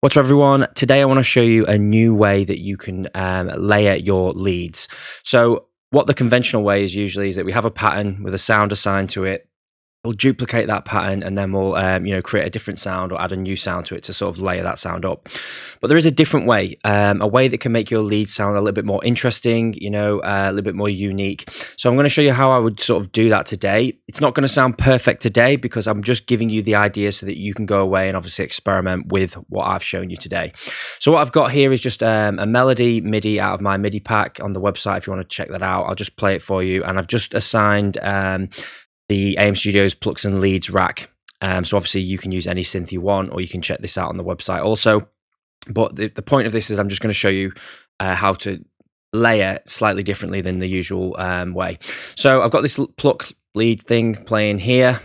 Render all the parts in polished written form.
What's up, everyone? Today I want to show you a new way that you can layer your leads. So what the conventional way is usually is that we have a pattern with a sound assigned to it. We'll duplicate that pattern and then we'll create a different sound or add a new sound to it to sort of layer that sound up. But there is a different way, a way that can make your lead sound a little bit more interesting, a little bit more unique. So I'm going to show you how I would sort of do that today. It's not going to sound perfect today because I'm just giving you the idea so that you can go away and obviously experiment with what I've shown you today. So what I've got here is just a melody MIDI out of my MIDI pack on the website. If you want to check that out, I'll just play it for you. And I've just assigned the AM Studios Plucks and Leads rack. So obviously you can use any synth you want, or you can check this out on the website also. But the point of this is I'm just going to show you how to layer slightly differently than the usual way. So I've got this pluck lead thing playing here.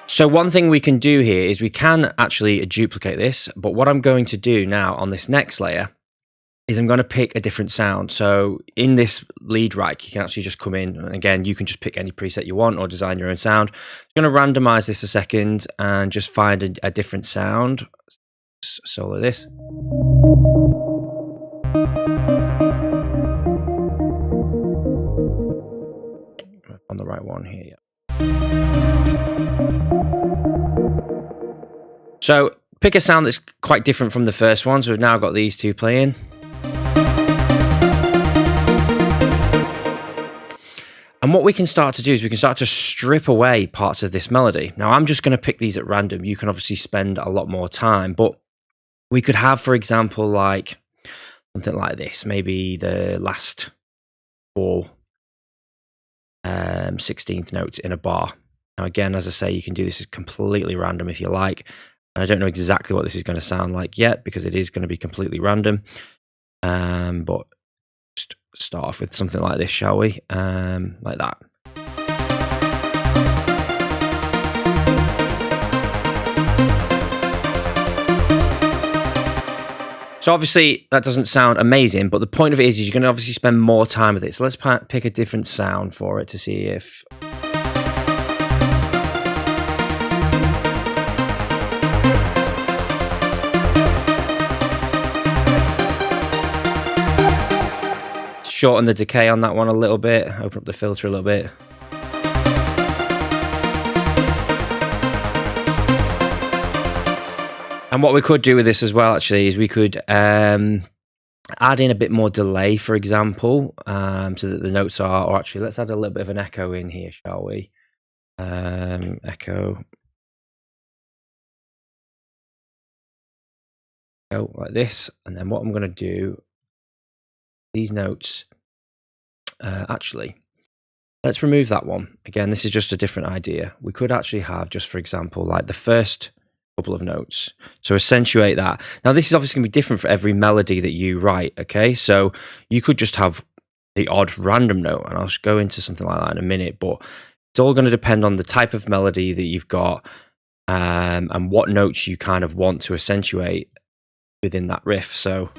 So one thing we can do here is we can actually duplicate this, but what I'm going to do now on this next layer is I'm going to pick a different sound. So in this lead rack, you can actually just come in, and again, you can just pick any preset you want or design your own sound. I'm going to randomize this a second and just find a different sound. Solo this. On the right one here, yeah. So pick a sound that's quite different from the first one. So we've now got these two playing. And what we can start to do is we can start to strip away parts of this melody. Now I'm just going to pick these at random. You can obviously spend a lot more time, but we could have, for example, like something like this, maybe the last 4 16th notes in a bar. Now again, as I say, you can do this as completely random if you like. I don't know exactly what this is going to sound like yet because it is going to be completely random. But just start off with something like this, shall we? Like that. So obviously that doesn't sound amazing, but the point of it is you're going to obviously spend more time with it. So let's pick a different sound for it to see if... Shorten the decay on that one a little bit, open up the filter a little bit. And what we could do with this as well, actually, is we could add in a bit more delay, for example, so that the notes are, or actually, let's add a little bit of an echo in here, shall we? Echo like this. And then what I'm going to do, these notes, actually, let's remove that one. Again, this is just a different idea. We could actually have, just for example, like the first couple of notes. So accentuate that. Now, this is obviously going to be different for every melody that you write, okay? So you could just have the odd random note, and I'll just go into something like that in a minute, but it's all going to depend on the type of melody that you've got and what notes you kind of want to accentuate within that riff. So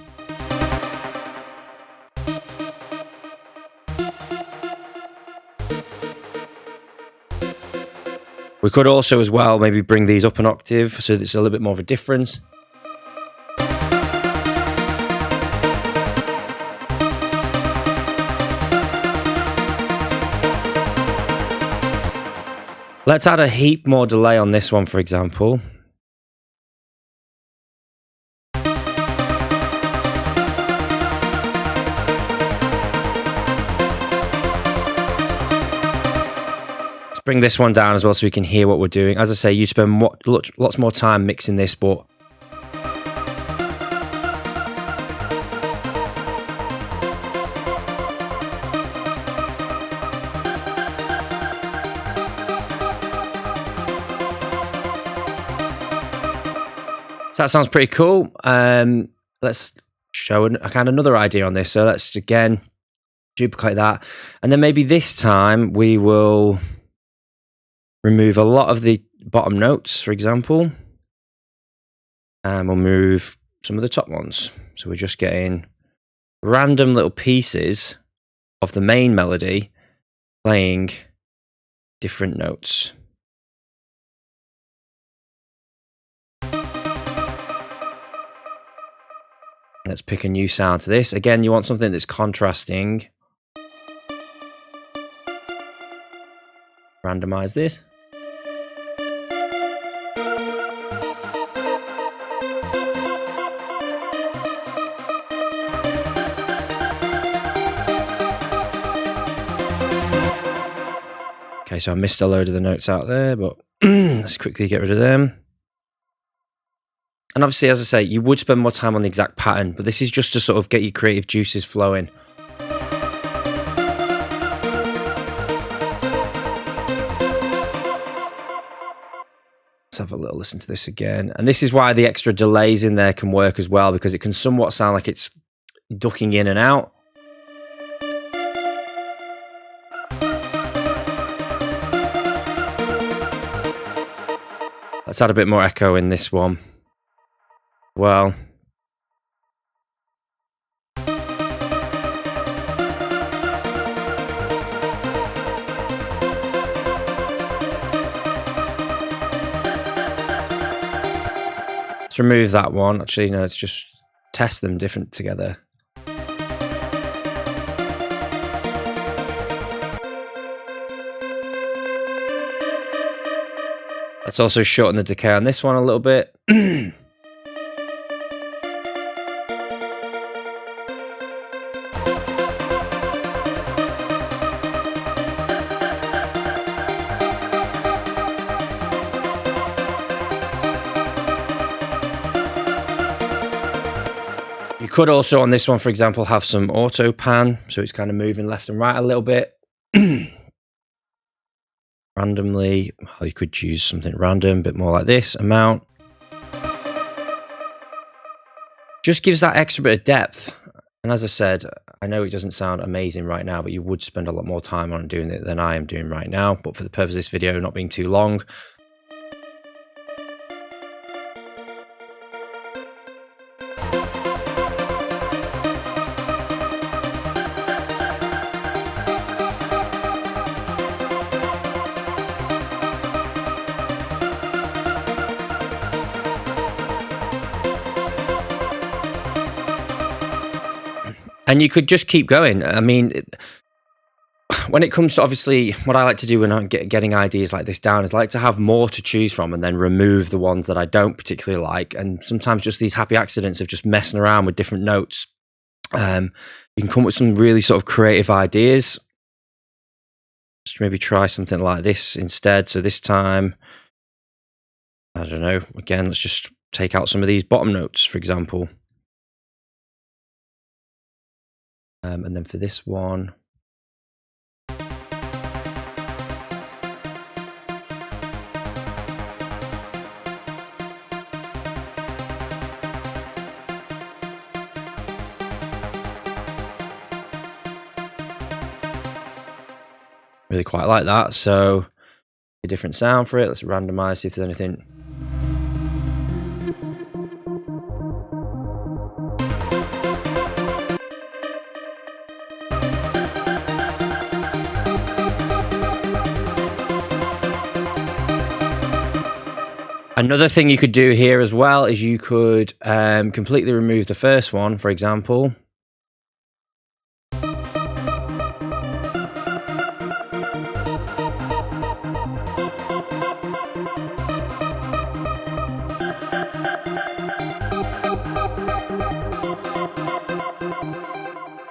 we could also as well maybe bring these up an octave so it's a little bit more of a difference. Let's add a heap more delay on this one, for example. Bring this one down as well so we can hear what we're doing. As I say, you spend lots more time mixing this, but so that sounds pretty cool. Let's show another idea on this. So let's again duplicate that, and then maybe this time we will remove a lot of the bottom notes, for example, and we'll move some of the top ones. So we're just getting random little pieces of the main melody playing different notes. Let's pick a new sound to this. Again, you want something that's contrasting. Randomize this. Okay, so I missed a load of the notes out there, but let's quickly get rid of them. And obviously, as I say, you would spend more time on the exact pattern, but this is just to sort of get your creative juices flowing. Let's have a little listen to this again. And this is why the extra delays in there can work as well, because it can somewhat sound like it's ducking in and out. Let's add a bit more echo in this one. Well, let's remove that one. Actually, no, let's just test them different together. Let's also shorten the decay on this one a little bit. You could also, on this one, for example, have some auto pan, so it's kind of moving left and right a little bit. Randomly, well, you could choose something random, a bit more like this amount. Just gives that extra bit of depth. And as I said, I know it doesn't sound amazing right now, but you would spend a lot more time on doing it than I am doing right now. But for the purpose of this video not being too long, and you could just keep going. I mean, when it comes to, obviously, what I like to do when I'm getting ideas like this down is I like to have more to choose from and then remove the ones that I don't particularly like. And sometimes just these happy accidents of just messing around with different notes. You can come up with some really sort of creative ideas. Just maybe try something like this instead. So this time, I don't know, again, let's just take out some of these bottom notes, for example. And then for this one, really quite like that. So a different sound for it. Let's randomize, see if there's anything. Another thing you could do here as well is you could completely remove the first one, for example.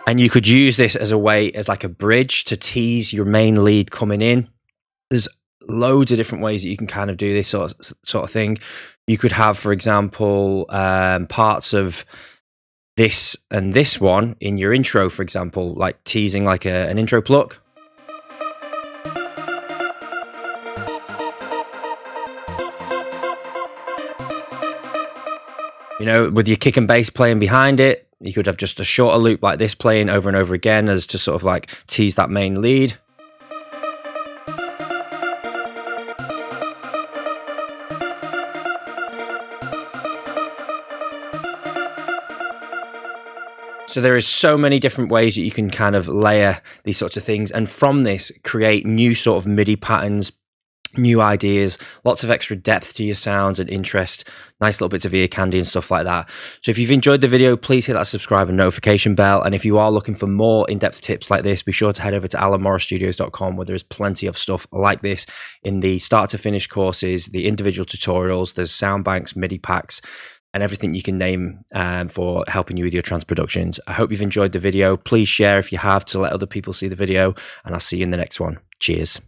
And you could use this as a way, as like a bridge to tease your main lead coming in. There's loads of different ways that you can kind of do this sort of thing. You could have, for example, parts of this and this one in your intro, for example, like teasing like an intro pluck. You know, with your kick and bass playing behind it, you could have just a shorter loop like this playing over and over again as to sort of like tease that main lead. So there is so many different ways that you can kind of layer these sorts of things, and from this create new sort of MIDI patterns, new ideas, lots of extra depth to your sounds and interest, nice little bits of ear candy and stuff like that. So if you've enjoyed the video, please hit that subscribe and notification bell. And if you are looking for more in-depth tips like this, be sure to head over to allanmorrowstudios.com, where there's plenty of stuff like this in the start to finish courses, the individual tutorials, there's sound banks, MIDI packs, and everything you can name for helping you with your trance productions. I hope you've enjoyed the video. Please share if you have, to let other people see the video, and I'll see you in the next one. Cheers.